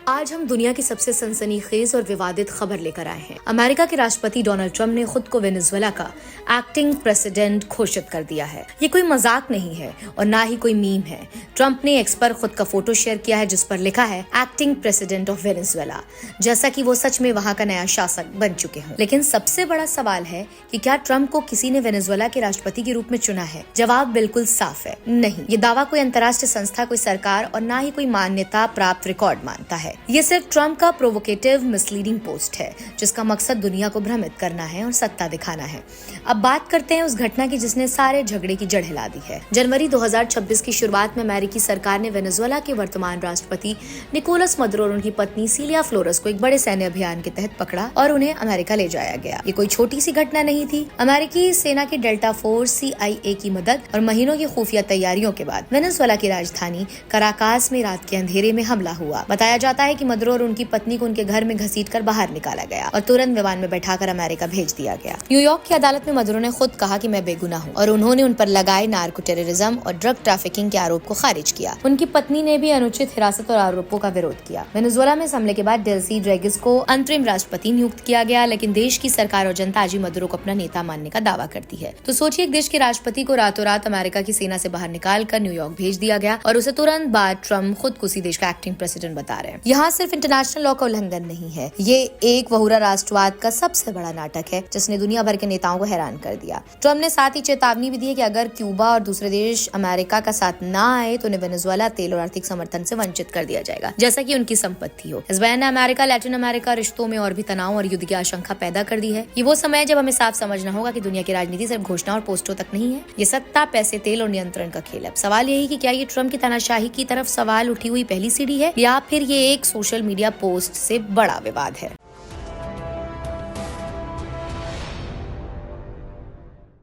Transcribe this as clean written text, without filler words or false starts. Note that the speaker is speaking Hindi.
आज हम दुनिया की सबसे सनसनीखेज और विवादित खबर लेकर आए हैं। अमेरिका के राष्ट्रपति डोनाल्ड ट्रंप ने खुद को वेनेजुएला का एक्टिंग प्रेसिडेंट घोषित कर दिया है। ये कोई मजाक नहीं है और ना ही कोई मीम है। ट्रंप ने एक्स पर खुद का फोटो शेयर किया है जिस पर लिखा है एक्टिंग प्रेसिडेंट ऑफ वेनेजुएला, जैसा कि वो सच में वहां का नया शासक बन चुके हों। लेकिन सबसे बड़ा सवाल है कि क्या ट्रंप को किसी ने वेनेजुएला के राष्ट्रपति के रूप में चुना है? जवाब बिल्कुल साफ है, नहीं। ये दावा कोई अंतर्राष्ट्रीय संस्था, कोई सरकार और ना ही कोई मान्यता प्राप्त रिकॉर्ड मानता है। ये सिर्फ ट्रंप का प्रोवोकेटिव मिसलीडिंग पोस्ट है जिसका मकसद दुनिया को भ्रमित करना है और सत्ता दिखाना है। अब बात करते हैं उस घटना की जिसने सारे झगड़े की जड़ हिला दी है। जनवरी 2026 की शुरुआत में अमेरिकी सरकार ने वेनेजुएला के वर्तमान राष्ट्रपति निकोलस मदुरो और उनकी पत्नी सिलिया फ्लोरेस को एक बड़े सैन्य अभियान के तहत पकड़ा और उन्हें अमेरिका ले जाया गया। ये कोई छोटी सी घटना नहीं थी। अमेरिकी सेना की डेल्टा फोर्स CIA की मदद और महीनों की खुफिया तैयारियों के बाद वेनेजुएला की राजधानी कराकास में रात के अंधेरे में हमला हुआ। बताया जाता है कि मदुरो और उनकी पत्नी को उनके घर में घसीटकर बाहर निकाला गया और तुरंत विमान में बैठाकर अमेरिका भेज दिया गया। न्यूयॉर्क की अदालत में मदुरो ने खुद कहा कि मैं बेगुनाह हूँ और उन्होंने उन पर लगाए नार्को टेररिज्म और ड्रग ट्रैफिकिंग के आरोप को खारिज किया। उनकी पत्नी ने भी अनुचित हिरासत और आरोपों का विरोध किया। वेनेजुएला में इस हमले के बाद डेल्सी ड्रेगिस को अंतरिम राष्ट्रपति नियुक्त किया गया, लेकिन देश की सरकार और जनता आज मदुरो को अपना नेता मानने का दावा करती है। तो सोचिए, एक देश के राष्ट्रपति को रातों रात अमेरिका की सेना से बाहर निकाल कर न्यूयॉर्क भेज दिया गया और उसे तुरंत बाद ट्रंप खुद को उसी देश का एक्टिंग प्रेसिडेंट बता रहे हैं। यहाँ सिर्फ इंटरनेशनल लॉ का उल्लंघन नहीं है, ये एक बहुरा राष्ट्रवाद का सबसे बड़ा नाटक है जिसने दुनिया भर के नेताओं को हैरान कर दिया। ट्रंप ने साथ ही चेतावनी भी दी है कि अगर क्यूबा और दूसरे देश अमेरिका का साथ ना आए तो उन्हें वेनेजुएला तेल और आर्थिक समर्थन से वंचित कर दिया जाएगा, जैसा कि उनकी संपत्ति हो। इस बयान ने अमेरिका लैटिन अमेरिका रिश्तों में और भी तनाव और युद्ध की आशंका पैदा कर दी है। ये वो समय है जब हमें साफ समझना होगा कि दुनिया की राजनीति सिर्फ घोषणा और पोस्टों तक नहीं है। ये सत्ता, पैसे, तेल और नियंत्रण का खेल है। अब सवाल यही कि क्या ये ट्रंप की तानाशाही की तरफ सवाल उठी हुई पहली सीढ़ी है या फिर ये एक सोशल मीडिया पोस्ट से बड़ा विवाद है।